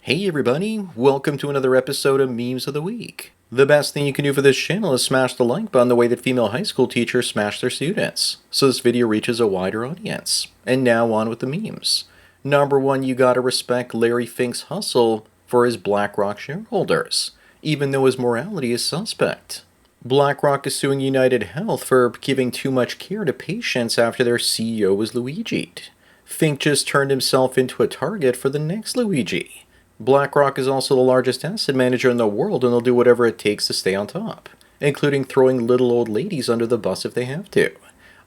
Hey everybody, welcome to another episode of Memes of the Week. The best thing you can do for this channel is smash the like button the way that female high school teachers smash their students, so this video reaches a wider audience. And now on with the memes. Number 1, you gotta respect Larry Fink's hustle for his BlackRock shareholders, even though his morality is suspect. BlackRock is suing United Health for giving too much care to patients after their CEO was Luigi'd. Fink just turned himself into a target for the next Luigi. BlackRock is also the largest asset manager in the world and they'll do whatever it takes to stay on top, including throwing little old ladies under the bus if they have to.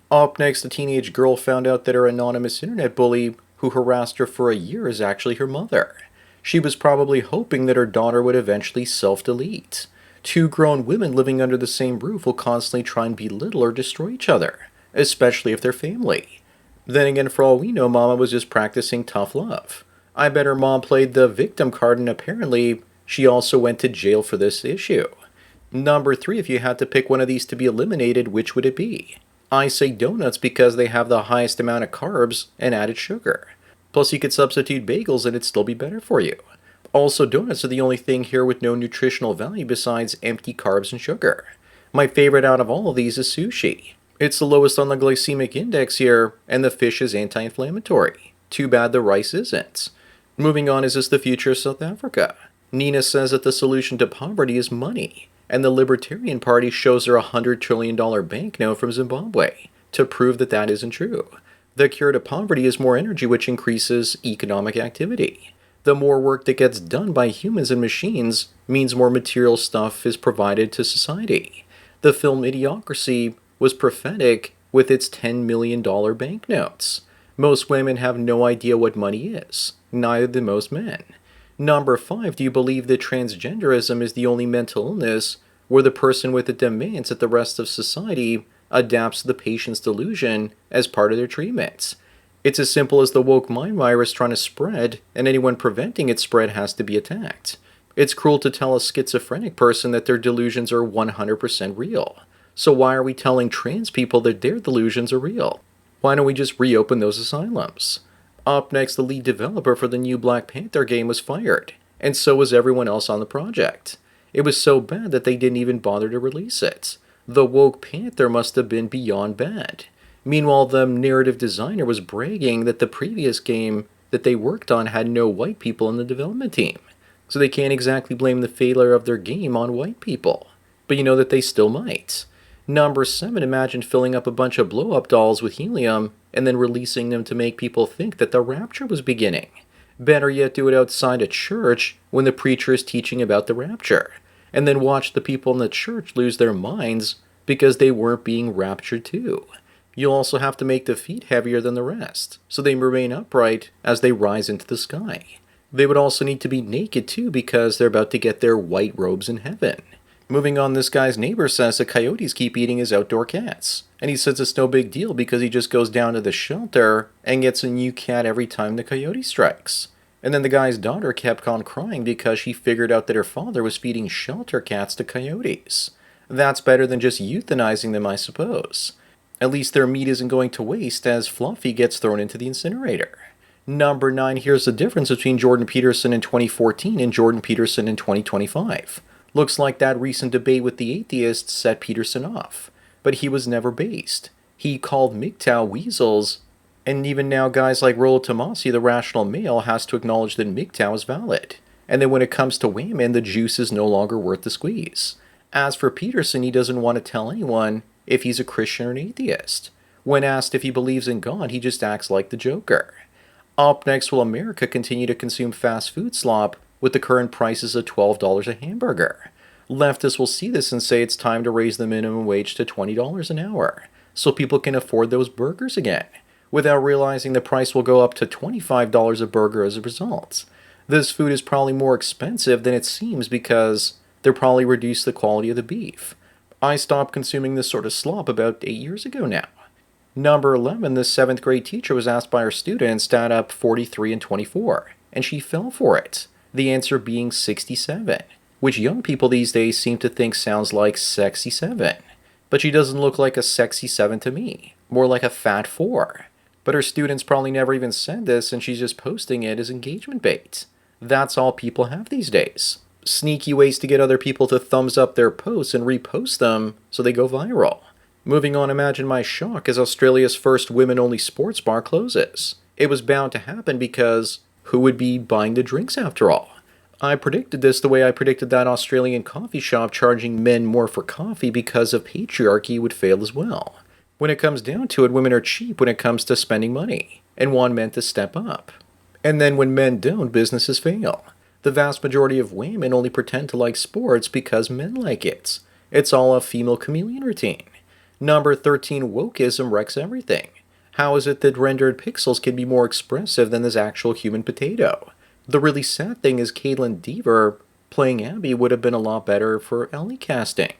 Up next, a teenage girl found out that her anonymous internet bully who harassed her for a year is actually her mother. She was probably hoping that her daughter would eventually self-delete. Two grown women living under the same roof will constantly try and belittle or destroy each other, especially if they're family. Then again, for all we know, Mama was just practicing tough love. I bet her mom played the victim card and apparently she also went to jail for this issue. Number 3, if you had to pick one of these to be eliminated, which would it be? I say donuts because they have the highest amount of carbs and added sugar. Plus you could substitute bagels and it'd still be better for you. Also, donuts are the only thing here with no nutritional value besides empty carbs and sugar. My favorite out of all of these is sushi. It's the lowest on the glycemic index here, and the fish is anti-inflammatory. Too bad the rice isn't. Moving on, is this the future of South Africa? Nina says that the solution to poverty is money, and the Libertarian Party shows her $100 trillion banknote from Zimbabwe to prove that that isn't true. The cure to poverty is more energy, which increases economic activity. The more work that gets done by humans and machines means more material stuff is provided to society. The film Idiocracy was prophetic with its $10 million banknotes. Most women have no idea what money is, neither do most men. Number 5, do you believe that transgenderism is the only mental illness where the person with it demands that the rest of society adapts to the patient's delusion as part of their treatments? It's as simple as the woke mind virus trying to spread, and anyone preventing its spread has to be attacked. It's cruel to tell a schizophrenic person that their delusions are 100% real. So why are we telling trans people that their delusions are real? Why don't we just reopen those asylums? Up next, the lead developer for the new Black Panther game was fired, and so was everyone else on the project. It was so bad that they didn't even bother to release it. The woke Panther must have been beyond bad. Meanwhile, the narrative designer was bragging that the previous game that they worked on had no white people in the development team. So they can't exactly blame the failure of their game on white people. But you know that they still might. Number 7, imagine filling up a bunch of blow-up dolls with helium and then releasing them to make people think that the rapture was beginning. Better yet, do it outside a church when the preacher is teaching about the rapture, and then watch the people in the church lose their minds because they weren't being raptured too. You'll also have to make the feet heavier than the rest, so they remain upright as they rise into the sky. They would also need to be naked too because they're about to get their white robes in heaven. Moving on, this guy's neighbor says the coyotes keep eating his outdoor cats. And he says it's no big deal because he just goes down to the shelter and gets a new cat every time the coyote strikes. And then the guy's daughter kept on crying because she figured out that her father was feeding shelter cats to coyotes. That's better than just euthanizing them, I suppose. At least their meat isn't going to waste as Fluffy gets thrown into the incinerator. Number 9, here's the difference between Jordan Peterson in 2014 and Jordan Peterson in 2025. Looks like that recent debate with the atheists set Peterson off, but he was never based. He called MGTOW weasels, and even now guys like Rollo Tomassi, the rational male, has to acknowledge that MGTOW is valid. And then when it comes to women, the juice is no longer worth the squeeze. As for Peterson, he doesn't want to tell anyone if he's a Christian or an atheist. When asked if he believes in God, he just acts like the Joker. Up next, will America continue to consume fast food slop with the current prices of $12 a hamburger? Leftists will see this and say it's time to raise the minimum wage to $20 an hour so people can afford those burgers again, without realizing the price will go up to $25 a burger as a result. This food is probably more expensive than it seems because they're probably reduced the quality of the beef. I stopped consuming this sort of slop about 8 years ago now. Number 11, this 7th grade teacher was asked by her students to add up 43 and 24, and she fell for it. The answer being 67, which young people these days seem to think sounds like sexy 7. But she doesn't look like a sexy 7 to me, more like a fat 4. But her students probably never even said this and she's just posting it as engagement bait. That's all people have these days. Sneaky ways to get other people to thumbs up their posts and repost them so they go viral. Moving on, imagine my shock as Australia's first women-only sports bar closes. It was bound to happen because who would be buying the drinks after all? I predicted this the way I predicted that Australian coffee shop charging men more for coffee because of patriarchy would fail as well. When it comes down to it, women are cheap when it comes to spending money and want men to step up. And then when men don't, businesses fail. The vast majority of women only pretend to like sports because men like it. It's all a female chameleon routine. Number 13, wokeism wrecks everything. How is it that rendered pixels can be more expressive than this actual human potato? The really sad thing is Caitlin Dever playing Abby would have been a lot better for Ellie casting.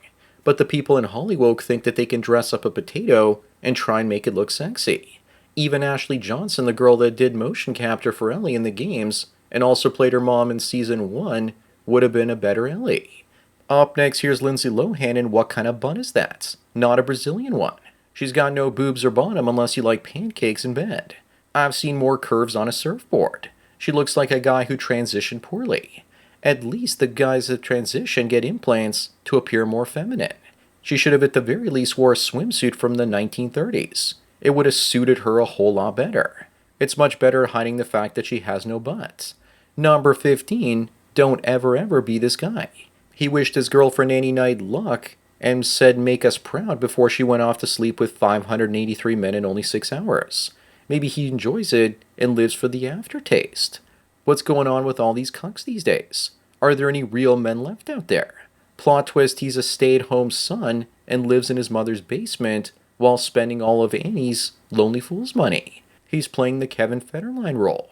But the people in Hollywood think that they can dress up a potato and try and make it look sexy. Even Ashley Johnson, the girl that did motion capture for Ellie in the games and also played her mom in season 1, would have been a better Ellie. Up next, here's Lindsay Lohan, and what kind of bun is that? Not a Brazilian one. She's got no boobs or bottom unless you like pancakes in bed. I've seen more curves on a surfboard. She looks like a guy who transitioned poorly. At least the guys that transition get implants to appear more feminine. She should have at the very least wore a swimsuit from the 1930s. It would have suited her a whole lot better. It's much better hiding the fact that she has no butt. Number 15, don't ever be this guy. He wished his girlfriend Annie Knight luck and said make us proud before she went off to sleep with 583 men in only 6 hours. Maybe he enjoys it and lives for the aftertaste. What's going on with all these cucks these days? Are there any real men left out there? Plot twist, he's a stay-at-home son and lives in his mother's basement while spending all of Annie's lonely fool's money. He's playing the Kevin Federline role.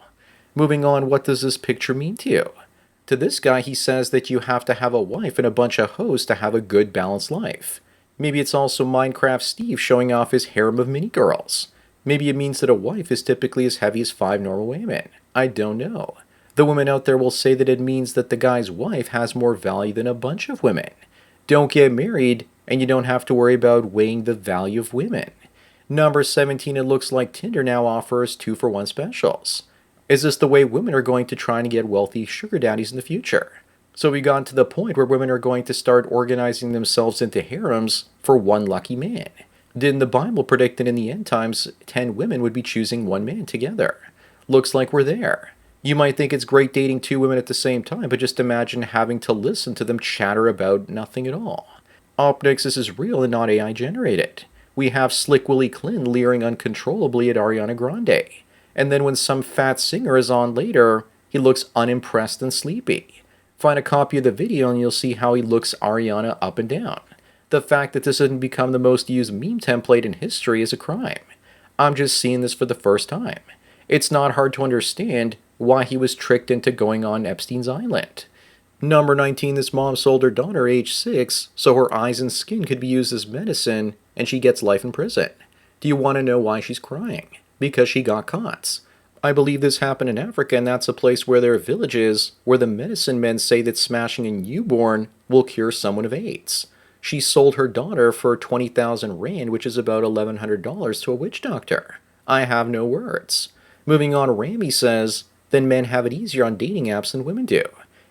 Moving on, what does this picture mean to you? To this guy, he says that you have to have a wife and a bunch of hoes to have a good balanced life. Maybe it's also Minecraft Steve showing off his harem of mini girls. Maybe it means that a wife is typically as heavy as 5 normal women. I don't know. The women out there will say that it means that the guy's wife has more value than a bunch of women. Don't get married, and you don't have to worry about weighing the value of women. Number 17, it looks like Tinder now offers 2-for-1 specials. Is this the way women are going to try and get wealthy sugar daddies in the future? So we got to the point where women are going to start organizing themselves into harems for one lucky man. Didn't the Bible predict that in the end times, 10 women would be choosing one man together? Looks like we're there. You might think it's great dating 2 women at the same time, but just imagine having to listen to them chatter about nothing at all. Up next, this is real and not AI generated. We have Slick Willie Clinton leering uncontrollably at Ariana Grande. And then when some fat singer is on later, he looks unimpressed and sleepy. Find a copy of the video and you'll see how he looks Ariana up and down. The fact that this didn't become the most used meme template in history is a crime. I'm just seeing this for the first time. It's not hard to understand why he was tricked into going on Epstein's Island. Number 19, this mom sold her daughter age 6 so her eyes and skin could be used as medicine and she gets life in prison. Do you want to know why she's crying? Because she got caught. I believe this happened in Africa, and that's a place where there are villages where the medicine men say that smashing a newborn will cure someone of AIDS. She sold her daughter for 20,000 rand, which is about $1,100 to a witch doctor. I have no words. Moving on, Rami says, then men have it easier on dating apps than women do.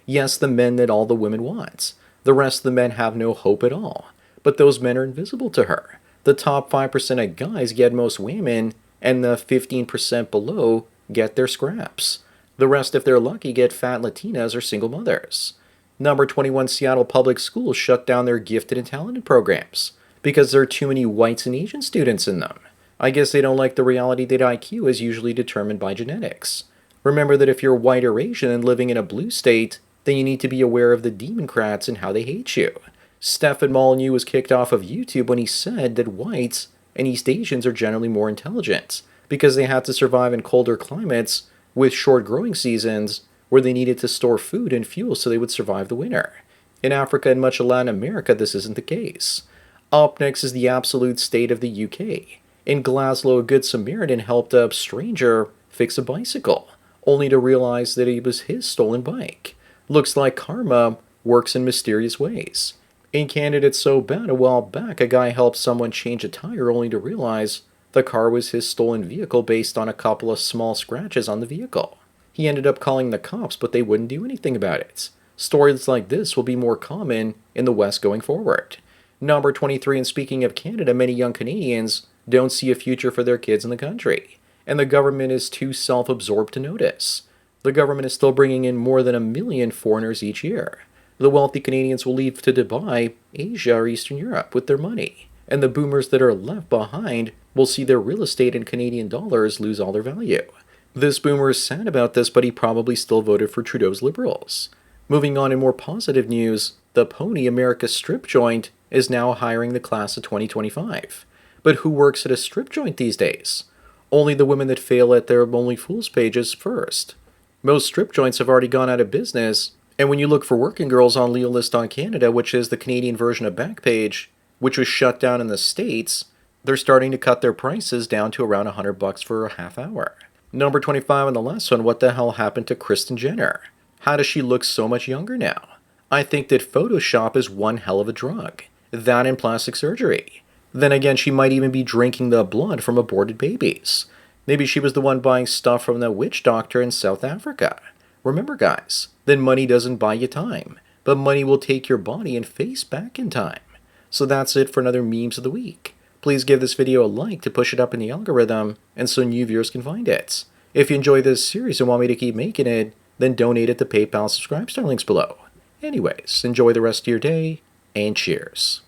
Yes, the men that all the women want. The rest of the men have no hope at all. But those men are invisible to her. The top 5% of guys get most women, and the 15% below get their scraps. The rest, if they're lucky, get fat Latinas or single mothers. Number 21, Seattle Public Schools shut down their gifted and talented programs because there are too many whites and Asian students in them. I guess they don't like the reality that IQ is usually determined by genetics. Remember that if you're white or Asian and living in a blue state, then you need to be aware of the Democrats and how they hate you. Stefan Molyneux was kicked off of YouTube when he said that whites and East Asians are generally more intelligent because they had to survive in colder climates with short growing seasons where they needed to store food and fuel so they would survive the winter. In Africa and much of Latin America, this isn't the case. Up next is the absolute state of the UK. In Glasgow, a good Samaritan helped a stranger fix a bicycle, only to realize that it was his stolen bike. Looks like karma works in mysterious ways. In Canada, it's so bad, a while back, a guy helped someone change a tire only to realize the car was his stolen vehicle based on a couple of small scratches on the vehicle. He ended up calling the cops, but they wouldn't do anything about it. Stories like this will be more common in the West going forward. Number 23, and speaking of Canada, many young Canadians don't see a future for their kids in the country, and the government is too self absorbed to notice. The government is still bringing in more than 1 million foreigners each year. The wealthy Canadians will leave to Dubai, Asia, or Eastern Europe with their money, and the boomers that are left behind will see their real estate in Canadian dollars lose all their value. This boomer is sad about this, but he probably still voted for Trudeau's Liberals. Moving on in more positive news, the Pony America strip joint is now hiring the class of 2025. But who works at a strip joint these days? Only the women that fail at their Only Fools pages first. Most strip joints have already gone out of business, and when you look for working girls on Leolist.Canada, which is the Canadian version of Backpage, which was shut down in the States, they're starting to cut their prices down to around $100 for a half hour. Number 25 on the last one, what the hell happened to Kristen Jenner? How does she look so much younger now? I think that Photoshop is one hell of a drug. That and plastic surgery. Then again, she might even be drinking the blood from aborted babies. Maybe she was the one buying stuff from the witch doctor in South Africa. Remember, guys, that money doesn't buy you time, but money will take your body and face back in time. So that's it for another Memes of the Week. Please give this video a like to push it up in the algorithm and so new viewers can find it. If you enjoy this series and want me to keep making it, then donate at the PayPal subscribe star links below. Anyways, enjoy the rest of your day, and cheers.